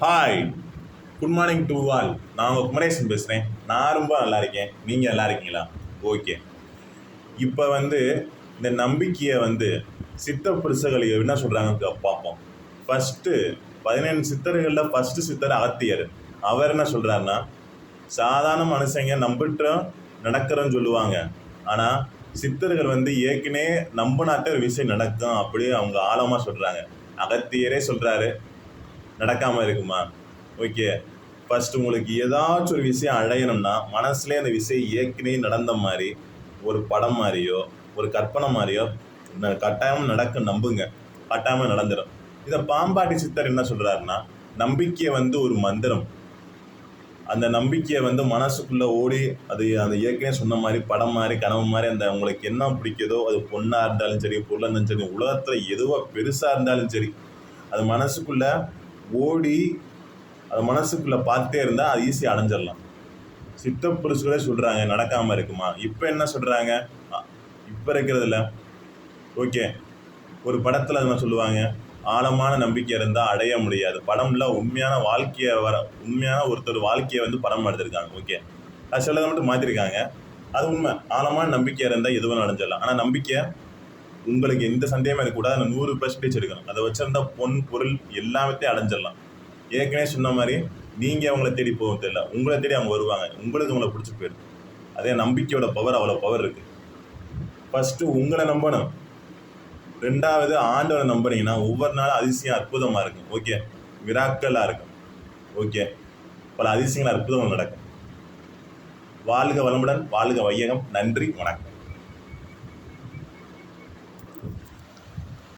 Hi, good morning to all. நான் உங்கள் குமரேசன் பேசுகிறேன். நான் ரொம்ப நல்லா இருக்கேன். நீங்கள் நல்லா இருக்கீங்களா? ஓகே. இப்போ இந்த நம்பிக்கையை சித்த புருஷர்கள் என்ன சொல்கிறாங்க பார்ப்போம். ஃபஸ்ட்டு 17 சித்தர்களில் ஃபஸ்ட்டு சித்தர் அகத்தியர். அவர் என்ன சொல்கிறாருன்னா, சாதாரண மனுஷங்க நம்பிட்டோம் நடக்கிறோன்னு சொல்லுவாங்க. ஆனால் சித்தர்கள் ஏற்கனவே நம்பினாத்த ஒரு விஷயம் நடக்கும் அப்படி அவங்க ஆழமாக சொல்கிறாங்க. அகத்தியரே சொல்கிறாரு, நடக்காமல் இருக்குமா? ஓகே. ஃபஸ்ட்டு உங்களுக்கு ஏதாச்சும் ஒரு விஷயம் அடையணும்னா மனசுலேயே அந்த விஷயம் ஏற்கனவே நடந்த மாதிரி ஒரு படம் மாதிரியோ ஒரு கற்பனை மாதிரியோ கட்டாயமாக நடக்கும். நம்புங்க, கட்டாயமாக நடந்துடும். இதை பாம்பாட்டி சித்தர் என்ன சொல்கிறாருன்னா, நம்பிக்கை ஒரு மந்திரம். அந்த நம்பிக்கையை மனசுக்குள்ளே ஓடி அது அந்த ஏற்கனவே சொன்ன மாதிரி படம் மாதிரி கனவு மாதிரி அந்த உங்களுக்கு என்ன பிடிக்குதோ, அது பொண்ணாக இருந்தாலும் சரி, பொருளாக இருந்தாலும் சரி, உலகத்தில் எதுவாக பெருசாக இருந்தாலும் சரி, அது மனசுக்குள்ளே ஓடி அது மனசுக்குள்ளே பார்த்துட்டே இருந்தால் அது ஈஸியாக அடைஞ்சிடலாம். சித்த புருஷர்களே சொல்கிறாங்க நடக்காமல் இருக்குமா. இப்போ என்ன சொல்கிறாங்க, இப்போ இருக்கிறதுல ஓகே ஒரு படத்தில் என்ன சொல்லுவாங்க, ஆழமான நம்பிக்கை இருந்தால் அடைய முடியாது. படம்ல உண்மையான வாழ்க்கையை உண்மையான ஒருத்தர் வாழ்க்கையை படம் எடுத்திருக்காங்க. ஓகே, அது சிலதை மட்டும் மாற்றிருக்காங்க. அது உண்மை. ஆழமான நம்பிக்கை இருந்தால் எதுவும் அடைஞ்சிடலாம். ஆனால் நம்பிக்கை உங்களுக்கு எந்த சந்தேகமே இருக்கக்கூடாது. அந்த 100% இருக்கணும். அதை வச்சிருந்தா பொன் பொருள் எல்லாமே அடைஞ்சிடலாம். ஏற்கனவே சொன்ன மாதிரி நீங்கள் அவங்கள தேடி போக தெரியல, உங்களை தேடி அவங்க வருவாங்க. உங்களுக்கு அவங்கள பிடிச்சி போயிடும். அதே நம்பிக்கையோட பவர் அவ்வளோ பவர் இருக்குது. ஃபஸ்ட்டு உங்களை நம்பணும். 2வது ஆண்டவரை நம்புனீங்கன்னா ஒவ்வொரு நாளும் அதிசயம் அற்புதமாக இருக்கும். ஓகே, மிராக்கலாக இருக்கும். ஓகே, பல அதிசயங்கள் அற்புதங்கள் நடக்கும். வாழ்க வளமுடன், வாழ்க வையகம். நன்றி, வணக்கம்.